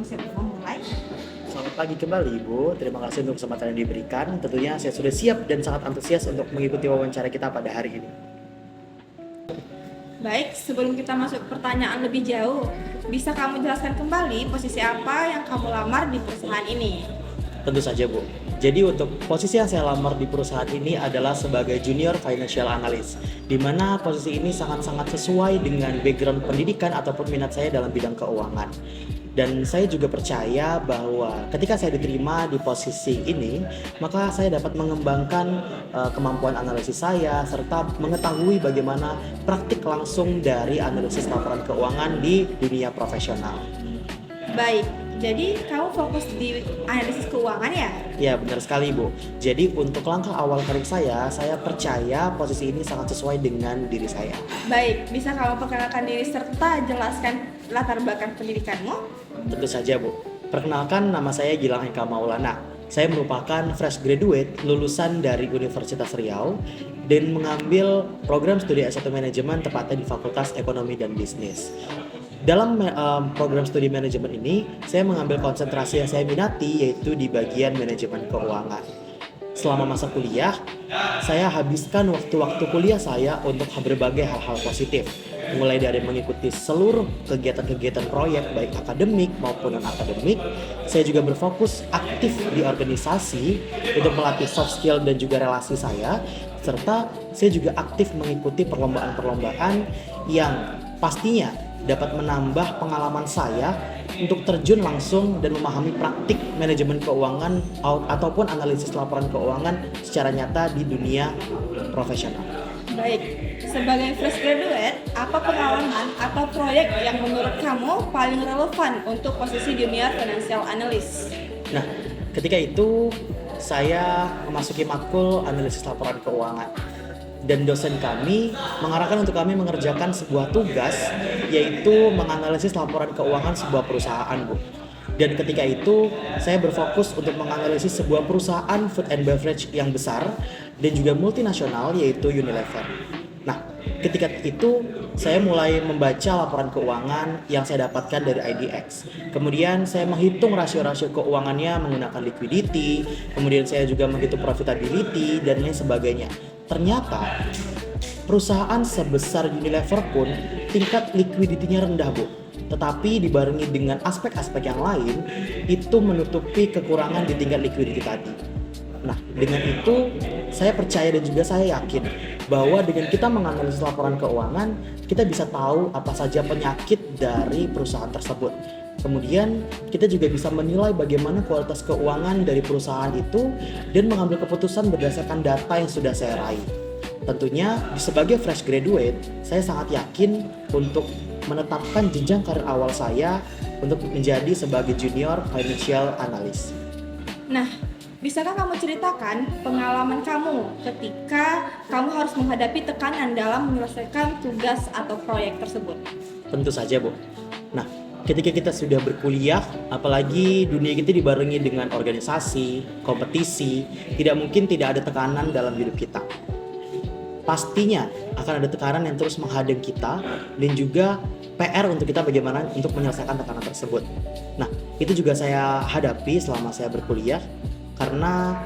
kamu siap untuk memulai? Selamat pagi kembali Ibu, terima kasih untuk kesempatan yang diberikan. Tentunya saya sudah siap dan sangat antusias untuk mengikuti wawancara kita pada hari ini. Baik, sebelum kita masuk ke pertanyaan lebih jauh, bisa kamu jelaskan kembali posisi apa yang kamu lamar di perusahaan ini? Tentu saja Bu. Jadi untuk posisi yang saya lamar di perusahaan ini adalah sebagai Junior Financial Analyst, di mana posisi ini sangat-sangat sesuai dengan background pendidikan ataupun minat saya dalam bidang keuangan. Dan saya juga percaya bahwa ketika saya diterima di posisi ini, maka saya dapat mengembangkan kemampuan analisis saya serta mengetahui bagaimana praktik langsung dari analisis laporan keuangan di dunia profesional. Baik, jadi kamu fokus di analisis keuangan ya? Ya, benar sekali, Bu. Jadi untuk langkah awal karir saya percaya posisi ini sangat sesuai dengan diri saya. Baik, bisa kamu perkenalkan diri serta jelaskan latar belakang pendidikanmu? Tentu saja, Bu. Perkenalkan, nama saya Gilang Eka Maulana. Saya merupakan fresh graduate lulusan dari Universitas Riau dan mengambil program studi S1 Manajemen tepatnya di Fakultas Ekonomi dan Bisnis. Dalam program studi manajemen ini, saya mengambil konsentrasi yang saya minati yaitu di bagian manajemen keuangan. Selama masa kuliah, saya habiskan waktu-waktu kuliah saya untuk berbagai hal-hal positif. Mulai dari mengikuti seluruh kegiatan-kegiatan proyek baik akademik maupun non-akademik. Saya juga berfokus aktif di organisasi untuk melatih soft skill dan juga relasi saya. Serta saya juga aktif mengikuti perlombaan-perlombaan yang pastinya dapat menambah pengalaman saya untuk terjun langsung dan memahami praktik manajemen keuangan ataupun analisis laporan keuangan secara nyata di dunia profesional. Baik, sebagai fresh graduate, apa pengalaman atau proyek yang menurut kamu paling relevan untuk posisi junior financial analyst? Nah, ketika itu saya memasuki matkul analisis laporan keuangan. Dan dosen kami mengarahkan untuk kami mengerjakan sebuah tugas yaitu menganalisis laporan keuangan sebuah perusahaan, Bu. Dan ketika itu saya berfokus untuk menganalisis sebuah perusahaan food and beverage yang besar dan juga multinasional yaitu Unilever. Nah, ketika itu saya mulai membaca laporan keuangan yang saya dapatkan dari IDX. Kemudian saya menghitung rasio-rasio keuangannya menggunakan liquidity, kemudian saya juga menghitung profitability dan lain sebagainya. Ternyata perusahaan sebesar Unilever pun tingkat liquidity-nya rendah, Bu. Tetapi dibarengi dengan aspek-aspek yang lain itu menutupi kekurangan di tingkat liquidity tadi. Nah, dengan itu saya percaya dan juga saya yakin bahwa dengan kita menganalisis laporan keuangan, kita bisa tahu apa saja penyakit dari perusahaan tersebut. Kemudian kita juga bisa menilai bagaimana kualitas keuangan dari perusahaan itu dan mengambil keputusan berdasarkan data yang sudah saya raih. Tentunya sebagai fresh graduate, saya sangat yakin untuk menetapkan jenjang karir awal saya untuk menjadi sebagai junior financial analyst. Nah, bisakah kamu ceritakan pengalaman kamu ketika kamu harus menghadapi tekanan dalam menyelesaikan tugas atau proyek tersebut? Tentu saja, Bu. Nah, ketika kita sudah berkuliah, apalagi dunia kita dibarengi dengan organisasi, kompetisi, tidak mungkin tidak ada tekanan dalam hidup kita. Pastinya akan ada tekanan yang terus menghadang kita dan juga PR untuk kita bagaimana untuk menyelesaikan tekanan tersebut. Nah, itu juga saya hadapi selama saya berkuliah karena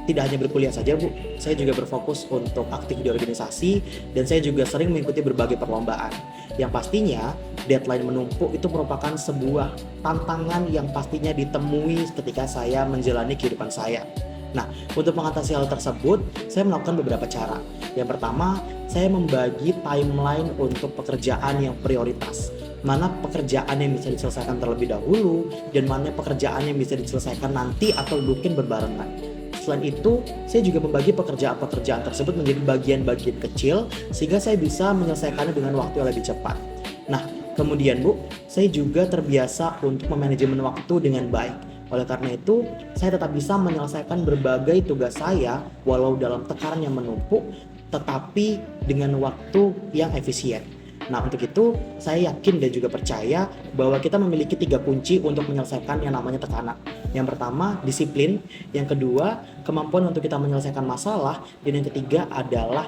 tidak hanya berkuliah saja, Bu. Saya juga berfokus untuk aktif di organisasi dan saya juga sering mengikuti berbagai perlombaan. Yang pastinya deadline menumpuk itu merupakan sebuah tantangan yang pastinya ditemui ketika saya menjalani kehidupan saya. Nah, untuk mengatasi hal tersebut, saya melakukan beberapa cara. Yang pertama, saya membagi timeline untuk pekerjaan yang prioritas. Mana pekerjaan yang bisa diselesaikan terlebih dahulu dan mana pekerjaan yang bisa diselesaikan nanti atau mungkin berbarengan. Selain itu, saya juga membagi pekerjaan-pekerjaan tersebut menjadi bagian-bagian kecil sehingga saya bisa menyelesaikannya dengan waktu yang lebih cepat. Nah, kemudian Bu, saya juga terbiasa untuk memanajemen waktu dengan baik. Oleh karena itu, saya tetap bisa menyelesaikan berbagai tugas saya walau dalam tekanan yang menumpuk, tetapi dengan waktu yang efisien. Nah, untuk itu saya yakin dan juga percaya bahwa kita memiliki 3 kunci untuk menyelesaikan yang namanya tekanan. Yang pertama, disiplin. Yang kedua, kemampuan untuk kita menyelesaikan masalah. Dan yang ketiga adalah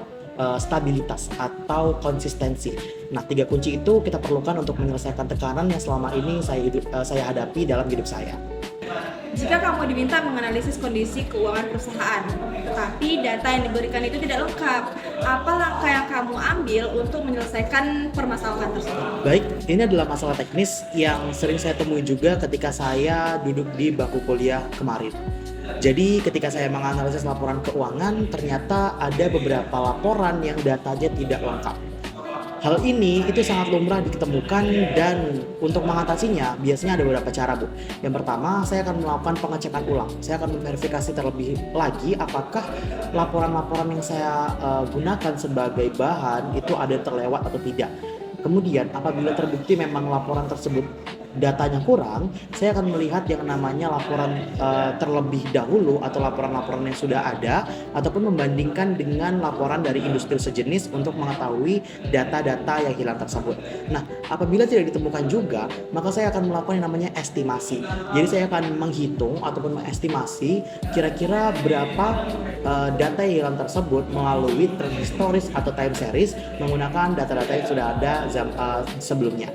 stabilitas atau konsistensi. Nah, 3 kunci itu kita perlukan untuk menyelesaikan tekanan yang selama ini saya hadapi dalam hidup saya. Jika kamu diminta menganalisis kondisi keuangan perusahaan, tetapi data yang diberikan itu tidak lengkap, apa langkah yang kamu ambil untuk menyelesaikan permasalahan tersebut? Baik, ini adalah masalah teknis yang sering saya temui juga ketika saya duduk di bangku kuliah kemarin. Jadi ketika saya menganalisis laporan keuangan, ternyata ada beberapa laporan yang datanya tidak lengkap. Hal ini itu sangat lumrah ditemukan, dan untuk mengatasinya biasanya ada beberapa cara, Bu. Yang pertama, saya akan melakukan pengecekan ulang. Saya akan memverifikasi terlebih lagi apakah laporan-laporan yang saya gunakan sebagai bahan itu ada terlewat atau tidak. Kemudian apabila terbukti memang laporan tersebut datanya kurang, saya akan melihat yang namanya laporan terlebih dahulu atau laporan-laporan yang sudah ada, ataupun membandingkan dengan laporan dari industri sejenis untuk mengetahui data-data yang hilang tersebut. Nah, apabila tidak ditemukan juga, maka saya akan melakukan yang namanya estimasi. Jadi saya akan menghitung ataupun mengestimasi kira-kira berapa data yang hilang tersebut melalui trend historis atau time series menggunakan data-data yang sudah ada sebelumnya.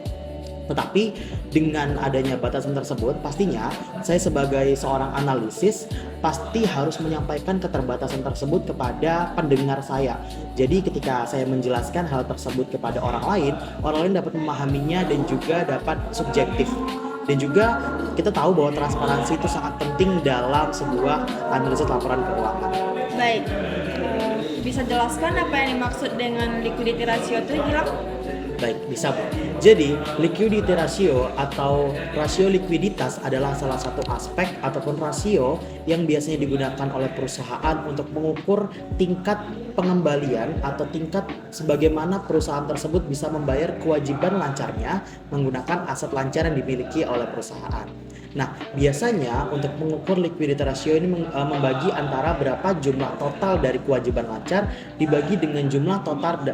Tetapi dengan adanya batasan tersebut, pastinya saya sebagai seorang analisis pasti harus menyampaikan keterbatasan tersebut kepada pendengar saya. Jadi ketika saya menjelaskan hal tersebut kepada orang lain dapat memahaminya dan juga dapat subjektif. Dan juga kita tahu bahwa transparansi itu sangat penting dalam sebuah analisis laporan keuangan. Baik, bisa jelaskan apa yang dimaksud dengan liquidity ratio itu hilang? Baik, bisa, Bu. Jadi, liquidity ratio atau rasio likuiditas adalah salah satu aspek ataupun rasio yang biasanya digunakan oleh perusahaan untuk mengukur tingkat pengembalian atau tingkat sebagaimana perusahaan tersebut bisa membayar kewajiban lancarnya menggunakan aset lancar yang dimiliki oleh perusahaan. Nah, biasanya untuk mengukur liquidity ratio ini membagi antara berapa jumlah total dari kewajiban lancar dibagi dengan jumlah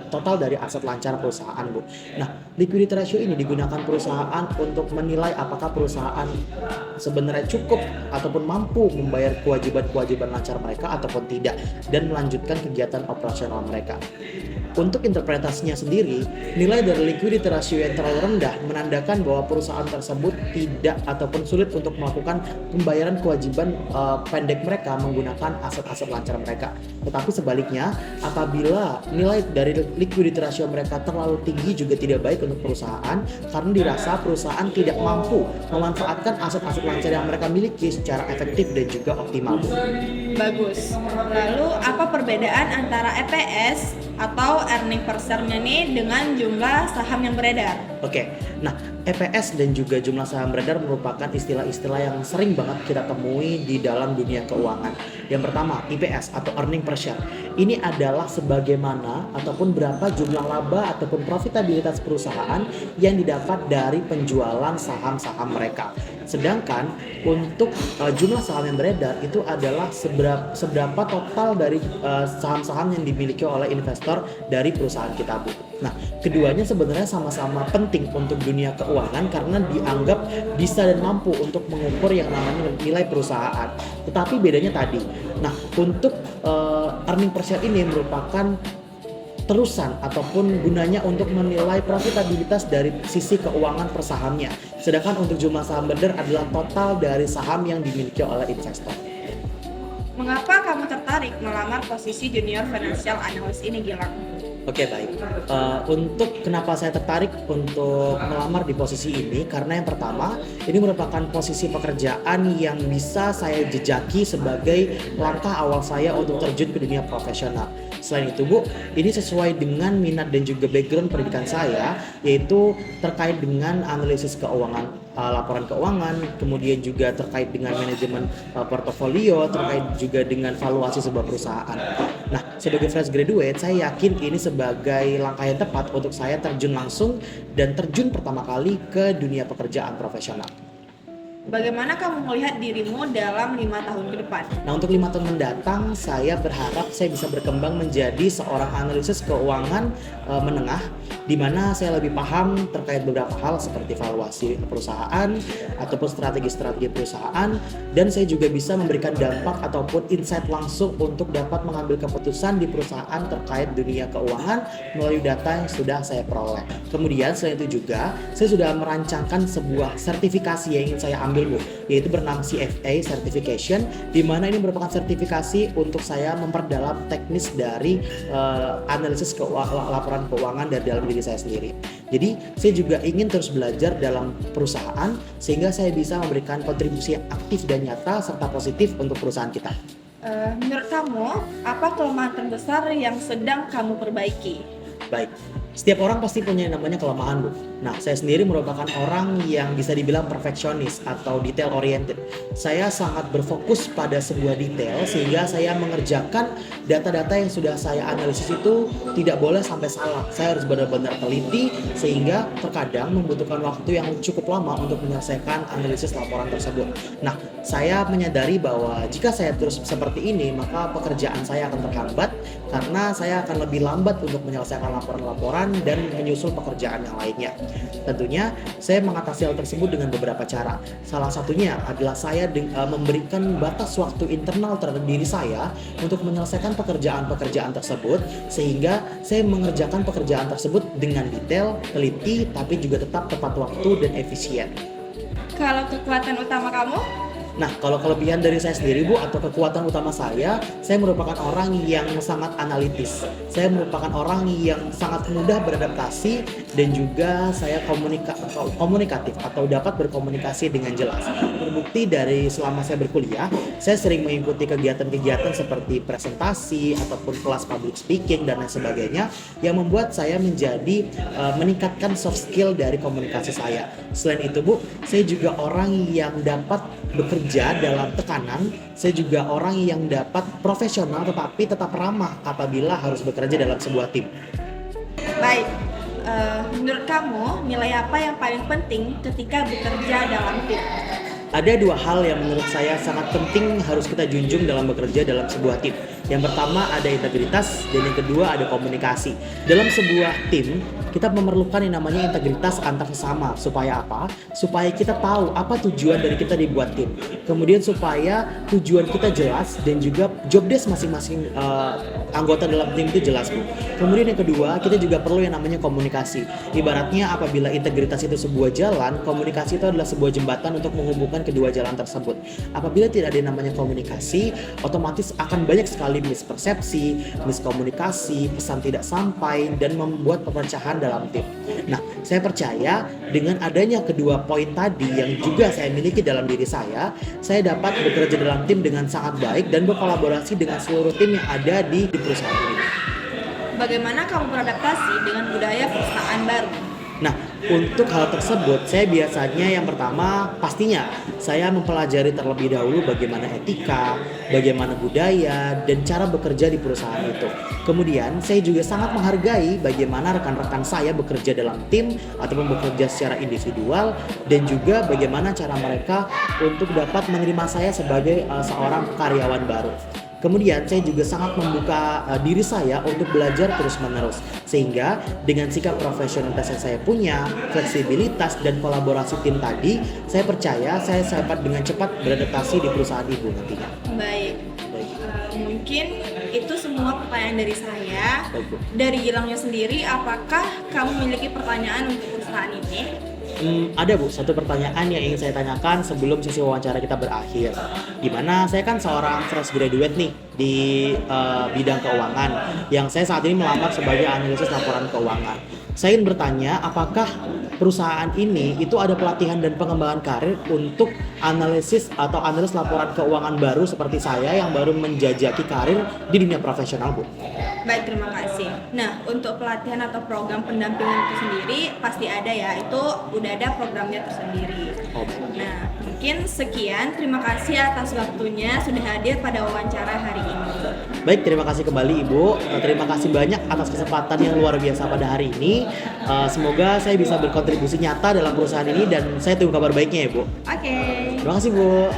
total dari aset lancar perusahaan, Bu. Nah, liquidity ratio ini digunakan perusahaan untuk menilai apakah perusahaan sebenarnya cukup ataupun mampu membayar kewajiban lancar mereka ataupun tidak, dan melanjutkan kegiatan operasional mereka. Untuk interpretasinya sendiri, nilai dari liquidity ratio yang terlalu rendah menandakan bahwa perusahaan tersebut tidak ataupun sulit untuk melakukan pembayaran kewajiban pendek mereka menggunakan aset-aset lancar mereka. Tetapi sebaliknya, apabila nilai dari liquidity ratio mereka terlalu tinggi juga tidak baik untuk perusahaan, karena dirasa perusahaan tidak mampu memanfaatkan aset-aset lancar yang mereka miliki secara efektif dan juga optimal. Bagus. Lalu apa perbedaan antara EPS atau earning per share-nya nih dengan jumlah saham yang beredar? Oke, nah EPS dan juga jumlah saham beredar merupakan istilah-istilah yang sering banget kita temui di dalam dunia keuangan. Yang pertama, EPS atau earning per share. Ini adalah sebagaimana ataupun berapa jumlah laba ataupun profitabilitas perusahaan yang didapat dari penjualan saham-saham mereka. Sedangkan untuk jumlah saham yang beredar itu adalah seberapa total dari saham-saham yang dimiliki oleh investor dari perusahaan kita, Bu. Nah, keduanya sebenarnya sama-sama penting untuk dunia keuangan karena dianggap bisa dan mampu untuk mengukur yang namanya nilai perusahaan. Tetapi bedanya tadi. Nah, untuk earning per share ini merupakan terusan ataupun gunanya untuk menilai profitabilitas dari sisi keuangan per sahamnya. Sedangkan untuk jumlah saham beredar adalah total dari saham yang dimiliki oleh investor. Mengapa kamu tertarik melamar posisi junior financial analyst ini, Gilang? Oke, baik. Untuk kenapa saya tertarik untuk melamar di posisi ini, karena yang pertama, ini merupakan posisi pekerjaan yang bisa saya jejaki sebagai langkah awal saya untuk terjun ke dunia profesional. Selain itu, Bu, ini sesuai dengan minat dan juga background pendidikan saya, yaitu terkait dengan analisis keuangan, laporan keuangan, kemudian juga terkait dengan manajemen portofolio, terkait juga dengan valuasi sebuah perusahaan. Nah, sebagai fresh graduate, saya yakin ini sebagai langkah yang tepat untuk saya terjun langsung dan terjun pertama kali ke dunia pekerjaan profesional. Bagaimana kamu melihat dirimu dalam 5 tahun ke depan? Nah, untuk 5 tahun mendatang, saya berharap saya bisa berkembang menjadi seorang analisis keuangan menengah di mana saya lebih paham terkait beberapa hal seperti valuasi perusahaan ataupun strategi-strategi perusahaan, dan saya juga bisa memberikan dampak ataupun insight langsung untuk dapat mengambil keputusan di perusahaan terkait dunia keuangan melalui data yang sudah saya peroleh. Kemudian selain itu juga saya sudah merancangkan sebuah sertifikasi yang ingin saya ambil Bu, yaitu bernama CFA Certification, di mana ini merupakan sertifikasi untuk saya memperdalam teknis dari analisis laporan keuangan dari dalam diri saya sendiri. Jadi saya juga ingin terus belajar dalam perusahaan sehingga saya bisa memberikan kontribusi yang aktif dan nyata serta positif untuk perusahaan kita. Menurut kamu, apa kelemahan terbesar yang sedang kamu perbaiki? Baik, setiap orang pasti punya yang namanya kelemahan Bu. Nah, saya sendiri merupakan orang yang bisa dibilang perfeksionis atau detail oriented. Saya sangat berfokus pada sebuah detail sehingga saya mengerjakan data-data yang sudah saya analisis itu tidak boleh sampai salah. Saya harus benar-benar teliti sehingga terkadang membutuhkan waktu yang cukup lama untuk menyelesaikan analisis laporan tersebut. Nah, saya menyadari bahwa jika saya terus seperti ini, maka pekerjaan saya akan terhambat karena saya akan lebih lambat untuk menyelesaikan laporan-laporan dan menyusul pekerjaan yang lainnya. Tentunya saya mengatasi hal tersebut dengan beberapa cara. Salah satunya adalah saya memberikan batas waktu internal terhadap diri saya untuk menyelesaikan pekerjaan-pekerjaan tersebut, sehingga saya mengerjakan pekerjaan tersebut dengan detail, teliti, tapi juga tetap tepat waktu dan efisien. Kalau kekuatan utama kamu? Nah, kalau kelebihan dari saya sendiri Bu, atau kekuatan utama saya merupakan orang yang sangat analitis. Saya merupakan orang yang sangat mudah beradaptasi dan juga saya komunikatif atau dapat berkomunikasi dengan jelas. Terbukti dari selama saya berkuliah, saya sering mengikuti kegiatan-kegiatan seperti presentasi ataupun kelas public speaking dan lain sebagainya yang membuat saya menjadi meningkatkan soft skill dari komunikasi saya. Selain itu Bu, saya juga orang yang dapat bekerja dalam tekanan. Saya juga orang yang dapat profesional tetapi tetap ramah apabila harus bekerja dalam sebuah tim. Baik, menurut kamu nilai apa yang paling penting ketika bekerja dalam tim? Ada dua hal yang menurut saya sangat penting harus kita junjung dalam bekerja dalam sebuah tim. Yang pertama ada integritas dan yang kedua ada komunikasi. Dalam sebuah tim, kita memerlukan yang namanya integritas antar sesama. Supaya apa? Supaya kita tahu apa tujuan dari kita dibuat tim. Kemudian supaya tujuan kita jelas dan juga job desk masing-masing anggota dalam tim itu jelas Bu. Kemudian yang kedua, kita juga perlu yang namanya komunikasi. Ibaratnya apabila integritas itu sebuah jalan, komunikasi itu adalah sebuah jembatan untuk menghubungkan kedua jalan tersebut. Apabila tidak ada yang namanya komunikasi, otomatis akan banyak sekali mispersepsi, miskomunikasi, pesan tidak sampai, dan membuat perpecahan dalam tim. Nah, saya percaya dengan adanya kedua poin tadi yang juga saya miliki dalam diri saya dapat bekerja dalam tim dengan sangat baik dan berkolaborasi dengan seluruh tim yang ada di perusahaan ini. Bagaimana kamu beradaptasi dengan budaya perusahaan baru? Nah, untuk hal tersebut saya biasanya yang pertama pastinya saya mempelajari terlebih dahulu bagaimana etika, bagaimana budaya, dan cara bekerja di perusahaan itu. Kemudian saya juga sangat menghargai bagaimana rekan-rekan saya bekerja dalam tim ataupun bekerja secara individual, dan juga bagaimana cara mereka untuk dapat menerima saya sebagai seorang karyawan baru. Kemudian saya juga sangat membuka diri saya untuk belajar terus-menerus, sehingga dengan sikap profesionalitas yang saya punya, fleksibilitas dan kolaborasi tim tadi, saya percaya saya dapat dengan cepat beradaptasi di perusahaan ibu nantinya. Baik. Mungkin itu semua pertanyaan dari saya. Baik, Bu. Dari Gilangnya sendiri, apakah kamu memiliki pertanyaan untuk perusahaan ini? Ada Bu, satu pertanyaan yang ingin saya tanyakan sebelum sesi wawancara kita berakhir. Dimana saya kan seorang fresh graduate nih di bidang keuangan, yang saya saat ini melamar sebagai analisis laporan keuangan. Saya ingin bertanya, apakah perusahaan ini itu ada pelatihan dan pengembangan karir untuk analisis atau analis laporan keuangan baru seperti saya yang baru menjajaki karir di dunia profesional, Bu? Baik, terima kasih. Nah, untuk pelatihan atau program pendampingan itu sendiri pasti ada ya, itu udah ada programnya tersendiri. Nah, mungkin sekian. Terima kasih atas waktunya sudah hadir pada wawancara hari ini. Baik, terima kasih kembali Ibu. Terima kasih banyak atas kesempatan yang luar biasa pada hari ini. Semoga saya bisa berkontribusi nyata dalam perusahaan ini dan saya tunggu kabar baiknya ya Bu. Oke. Terima kasih Bu.